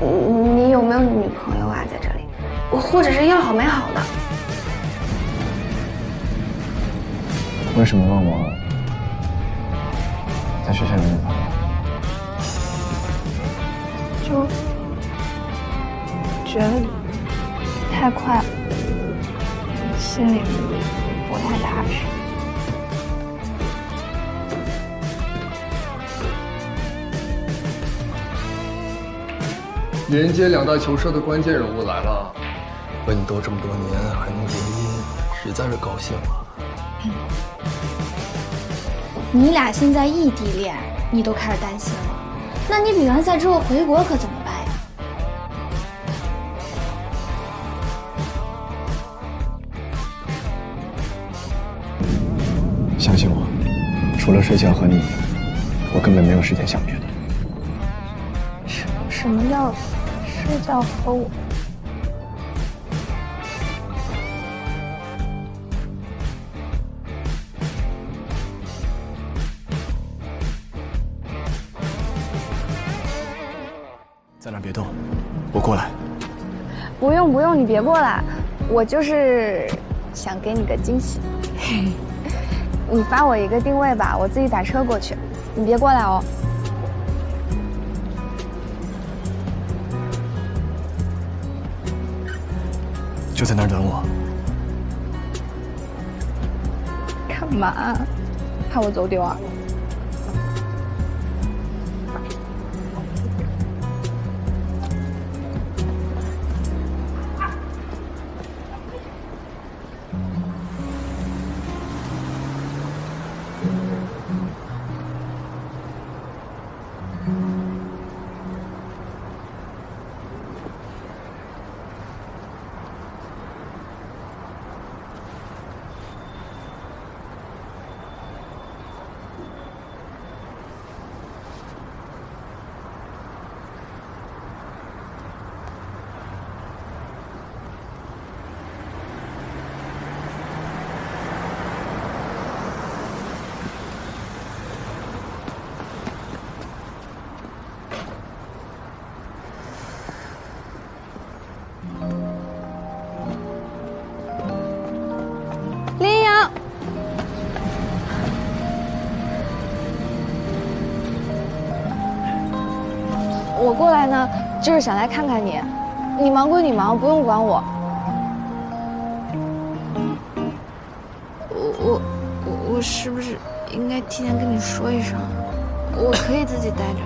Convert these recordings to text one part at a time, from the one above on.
你有没有女朋友啊？在这里，或者是要好没好的？为什么问我在学校有女朋友？就觉得太快了，心里不太踏实。连接两大球社的关键人物来了，为你斗这么多年还能联姻，实在是高兴了。你俩现在异地恋，你都开始担心了，那你比完赛之后回国可怎么办呀？相信我，除了睡觉和你，我根本没有时间想别的。什么叫睡觉和我？在那儿别动，我过来。不用不用，你别过来，我就是想给你个惊喜。你发我一个定位吧，我自己打车过去，你别过来哦。就在那儿等我。干嘛？怕我走丢啊？林阳，我过来呢，就是想来看看你。你忙归你忙，不用管我。我是不是应该提前跟你说一声？我可以自己待着。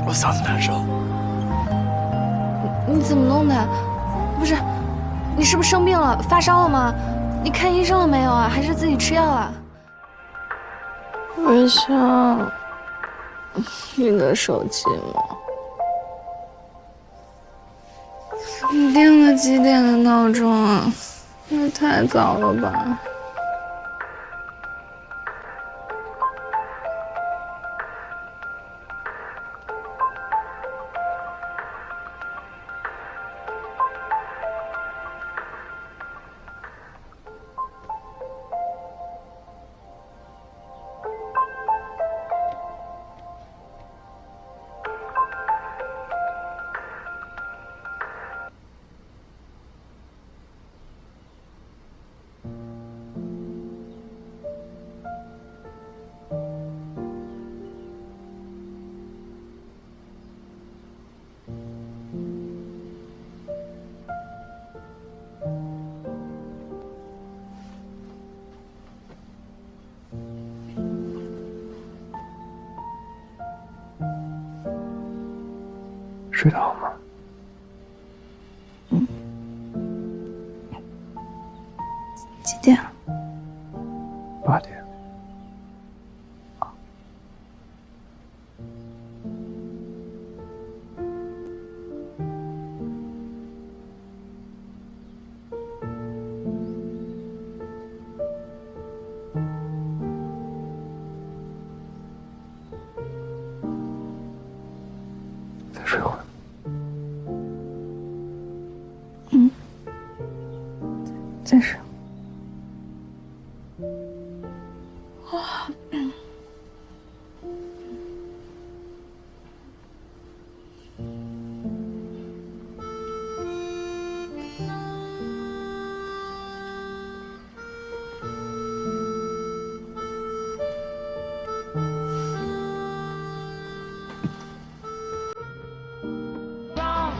我嗓子难受。你怎么弄的？不是，你是不是生病了？发烧了吗？你看医生了没有啊？还是自己吃药啊？我想你的手机吗？你定了几点的闹钟啊？那太早了吧？睡得好吗？几点了？8点。再睡会儿。真是。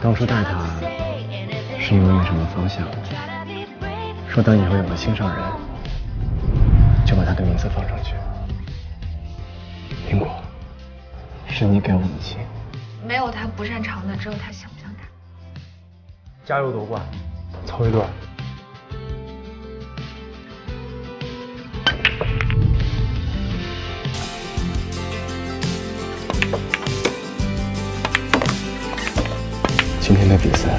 当初带他是因为没什么方向，说等以后有了心上人，就把他的名字放上去。苹果，是你给我的心。没有他不擅长的，只有他想不想打。加油夺冠，凑一对。今天的比赛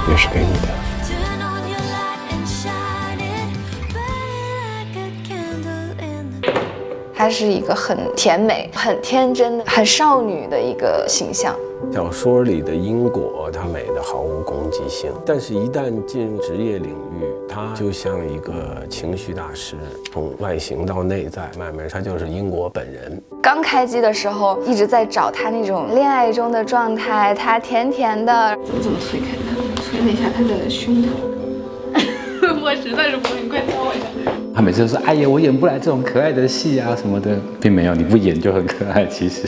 也是给你的。她是一个很甜美、很天真的、很少女的一个形象。小说里的英果，她美得毫无攻击性，但是一旦进入职业领域，她就像一个情绪大师，从外形到内在，慢慢她就是英果本人。刚开机的时候一直在找她那种恋爱中的状态，她甜甜的。我怎么推开他？推了一下他的胸口。我实在是不会，你快教我一下。他每次都说：“哎呀，我演不来这种可爱的戏啊什么的。”并没有，你不演就很可爱。其实，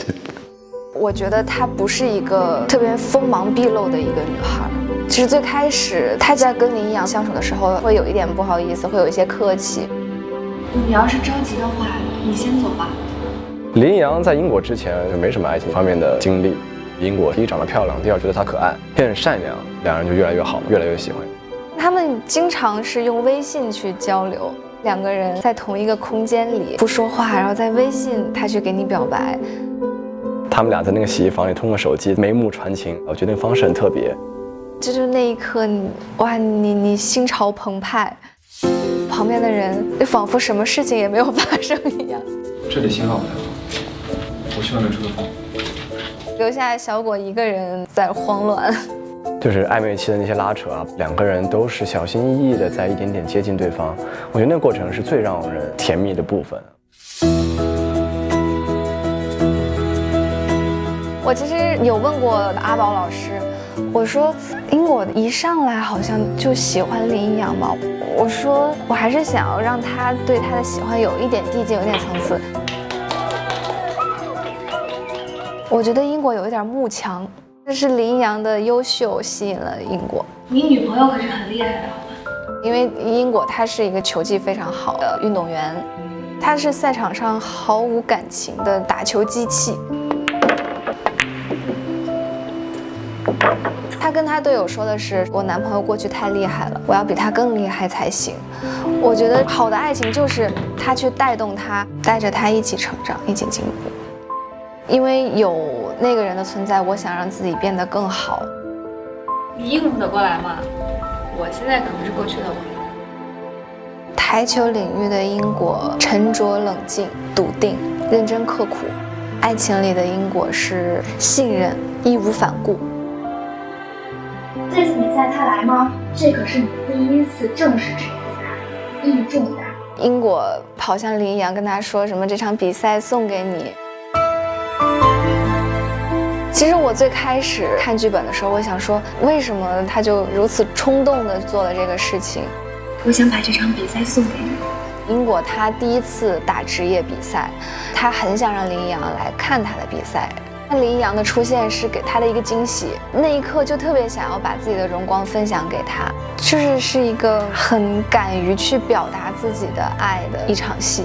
我觉得她不是一个特别锋芒毕露的一个女孩。其实最开始她在跟林一阳相处的时候，会有一点不好意思，会有一些客气。你要是着急的话，你先走吧。林一阳在英国之前就没什么爱情方面的经历。英国第一长得漂亮，第二觉得她可爱，也很善良，两人就越来越好，越来越喜欢。他们经常是用微信去交流，两个人在同一个空间里不说话，然后在微信他去给你表白。他们俩在那个洗衣房里通过手机眉目传情，我觉得那个方式很特别。就是那一刻你心潮澎湃，旁边的人就仿佛什么事情也没有发生一样。这里信号不太好，我去外面吹个风。留下小果一个人在慌乱。就是暧昧期的那些拉扯啊，两个人都是小心翼翼的在一点点接近对方，我觉得那个过程是最让人甜蜜的部分。我其实有问过阿宝老师，我说英果一上来好像就喜欢林一阳嘛，我说我还是想要让他对他的喜欢有一点递进，有点层次。我觉得英果有一点慕强。这是林一阳的优秀吸引了英果。你女朋友可是很厉害的，好吧？因为英果他是一个球技非常好的运动员，他是赛场上毫无感情的打球机器。他跟他队友说的是：“我男朋友过去太厉害了，我要比他更厉害才行。”我觉得好的爱情就是他去带动他，带着他一起成长，一起进步。因为有那个人的存在，我想让自己变得更好。你应付得过来吗？我现在可不是过去的我。台球领域的英果沉着冷静、笃定、认真刻苦；爱情里的英果是信任、义无反顾。这次比赛他来吗？这可是你第一次正式职业赛，意义重大。英果跑向林一阳，跟他说什么：“这场比赛送给你。”其实我最开始看剧本的时候，我想说，为什么他就如此冲动地做了这个事情？我想把这场比赛送给你。英果他第一次打职业比赛，他很想让林一阳来看他的比赛。林一阳的出现是给他的一个惊喜，那一刻就特别想要把自己的荣光分享给他，是一个很敢于去表达自己的爱的一场戏。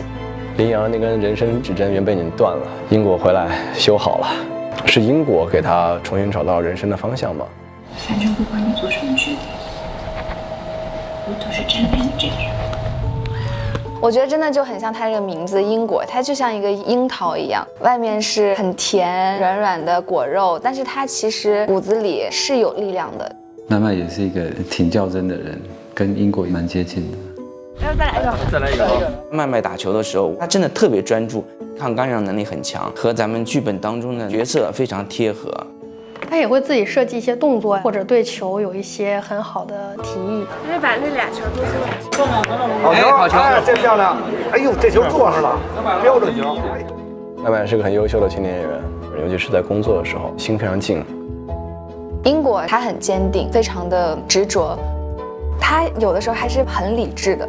林一阳那根人生指针原本已经断了，英果回来修好了。是英果给他重新找到人生的方向吗？反正不管你做什么决定，我都是站在你这边。我觉得真的就很像他这个名字英果，它就像一个樱桃一样，外面是很甜软软的果肉，但是它其实骨子里是有力量的。奈麦也是一个挺较真的人，跟英果蛮接近的。再来一个。麦麦打球的时候，他真的特别专注，抗干扰能力很强，和咱们剧本当中的角色非常贴合。他也会自己设计一些动作，或者对球有一些很好的提议。因为把那俩球都做了。好球！哎，这漂亮！哎呦，这球做上了，标准球。麦麦是个很优秀的青年演员，尤其是在工作的时候，心非常静。英果他很坚定，非常的执着，他有的时候还是很理智的。